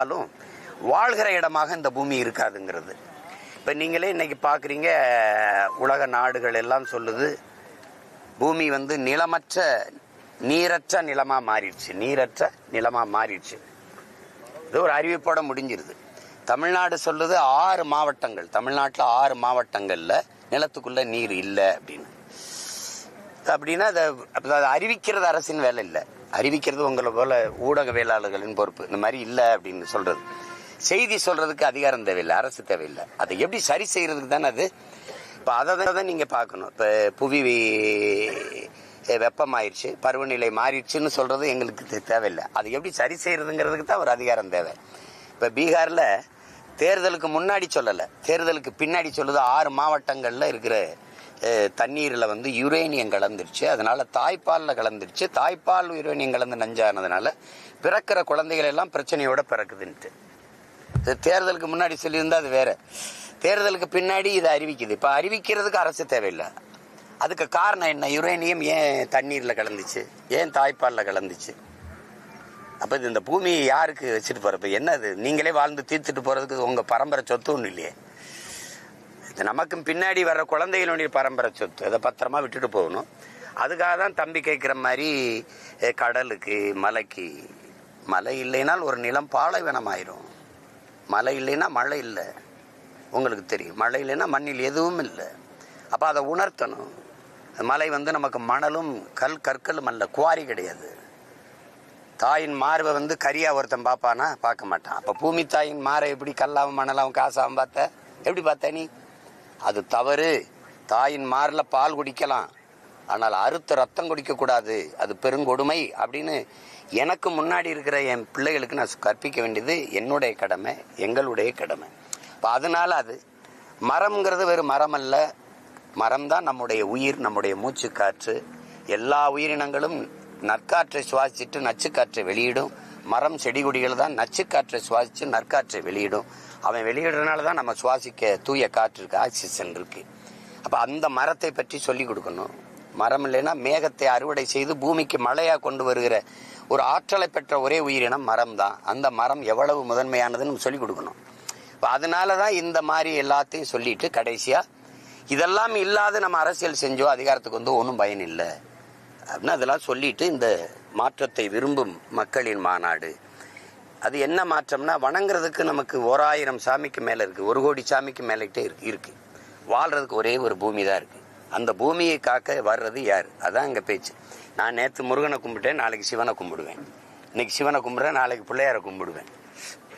வாழ்கிற இடமாக இந்த பூமி இருக்காதுங்கிறது. இப்போ நீங்களே இன்னைக்கு பார்க்குறீங்க, உலக நாடுகள் எல்லாம் சொல்லுது பூமி நிலமற்ற நீரற்ற நிலமாக மாறிடுச்சு, நீரற்ற நிலமாக மாறிடுச்சு. இது ஒரு அறிவிப்போட முடிஞ்சிருது. தமிழ்நாடு சொல்லுது 6 மாவட்டங்கள், தமிழ்நாட்டில் 6 மாவட்டங்களில் நிலத்துக்குள்ள நீர் இல்லை அப்படின்னு. அப்படின்னா அதை அறிவிக்கிறது அரசின் வேலை இல்லை, அறிவிக்கிறது உங்களை போல ஊடகவியலாளர்களின் பொறுப்பு. இந்த மாதிரி இல்லை அப்படின்னு சொல்றது, செய்தி சொல்றதுக்கு அதிகாரம் தேவையில்லை, அரசு தேவையில்லை. அதை எப்படி சரி செய்யறதுக்கு தானே அது. இப்போ அதை தான் நீங்கள் பார்க்கணும். இப்போ புவி வெப்பமாயிருச்சு, பருவநிலை மாறிடுச்சுன்னு சொல்றது எங்களுக்கு தேவையில்லை. அதை எப்படி சரி செய்யறதுங்கிறதுக்கு தான் ஒரு அதிகாரம் தேவை. இப்போ பீகாரில் தேர்தலுக்கு முன்னாடி சொல்லலை, தேர்தலுக்கு பின்னாடி சொல்லுது 6 மாவட்டங்களில் இருக்கிற தண்ணீரில் யுரேனியம் கலந்துருச்சு, அதனால தாய்ப்பாலில் கலந்துருச்சு, தாய்ப்பால் யுரேனியம் கலந்து நஞ்சானதுனால பிறக்கிற குழந்தைகள் எல்லாம் பிரச்சனையோட பிறக்குதுன்ட்டு. தேர்தலுக்கு முன்னாடி சொல்லியிருந்தா அது வேற, தேர்தலுக்கு பின்னாடி இதை அறிவிக்குது. இப்போ அறிவிக்கிறதுக்கு அரசு தேவையில்லை. அதுக்கு காரணம் என்ன? யுரேனியம் ஏன் தண்ணீரில் கலந்துச்சு, ஏன் தாய்ப்பாலில் கலந்துச்சு? அப்போ இந்த பூமியை யாருக்கு வச்சுட்டு போகிறப்ப என்னது? நீங்களே வாழ்ந்து தீர்த்துட்டு போகிறதுக்கு உங்கள் பரம்பரை சொத்து ஒன்றும் இல்லையே. இது நமக்கும் பின்னாடி வர்ற குழந்தைகளுடைய பரம்பரை சொத்து, அதை பத்திரமா விட்டுட்டு போகணும். அதுக்காக தான் தம்பி கேட்குற மாதிரி கடலுக்கு, மலைக்கு, மழை இல்லைனால் ஒரு நிலம் பாலைவனமாயிரும். மழை இல்லைன்னா மழை இல்லை, உங்களுக்கு தெரியும். மழை இல்லைன்னா மண்ணில் எதுவும் இல்லை. அப்போ அதை உணர்த்தணும். மலை நமக்கு மணலும் கற்களும் அல்ல, குவாரி கிடையாது. தாயின் மார்பை கரியா ஒருத்தன் பார்ப்பானா? பார்க்க மாட்டான். அப்போ பூமி தாயின் மாரை எப்படி கல்லாவும் மணலாவும் காசாவும் பார்த்த? எப்படி பார்த்த நீ? அது தவறு. தாயின் மாரில் பால் குடிக்கலாம், ஆனால் அறுத்த ரத்தம் குடிக்கக்கூடாது, அது பெருங்கொடுமை அப்படின்னு எனக்கு முன்னாடி இருக்கிற என் பிள்ளைகளுக்கு நான் கற்பிக்க வேண்டியது என்னுடைய கடமை, எங்களுடைய கடமை. இப்போ அதனால அது மரம்ங்கிறது வெறும் மரம் அல்ல, மரம்தான் நம்முடைய உயிர், நம்முடைய மூச்சு காற்று. எல்லா உயிரினங்களும் நற்காற்றை சுவாசிச்சுட்டு நச்சுக்காற்றை வெளியிடும். மரம் செடி கொடிகள் தான் நச்சுக்காற்றை சுவாசிச்சு நற்காற்றை வெளியிடும். அவன் வெளியிடுறதுனால தான் நம்ம சுவாசிக்க தூய காற்று இருக்கு, ஆக்சிஜன் இருக்கு. அப்போ அந்த மரத்தை பற்றி சொல்லி கொடுக்கணும். மரம் இல்லைன்னா மேகத்தை அறுவடை செய்து பூமிக்கு மழையா கொண்டு வருகிற ஒரு ஆற்றலை பெற்ற ஒரே உயிரினம் மரம் தான். அந்த மரம் எவ்வளவு முதன்மையானதுன்னு சொல்லி கொடுக்கணும். இப்போ அதனால தான் இந்த மாதிரி எல்லாத்தையும் சொல்லிட்டு கடைசியா இதெல்லாம் இல்லாத நம்ம அரசியல் செஞ்சோம், அதிகாரத்துக்கு ஒன்றும் பயன் இல்லை அப்படின்னு அதெல்லாம் சொல்லிட்டு இந்த மாற்றத்தை விரும்பும் மக்களின் மாநாடு. அது என்ன மாற்றம்னா, வணங்குறதுக்கு நமக்கு 1000 சாமிக்கு மேலே இருக்குது, 1 கோடி சாமிக்கு மேலேட்டே இருக்கு. வாழ்றதுக்கு ஒரே ஒரு பூமி தான் இருக்குது. அந்த பூமியை காக்க வர்றது யார்? அதான் இங்கே பேச்சு. நான் நேற்று முருகனை கும்பிட்டேன், நாளைக்கு சிவனை கும்பிடுவேன். இன்னைக்கு சிவனை கும்பிட்றேன், நாளைக்கு பிள்ளையாரை கும்பிடுவேன்.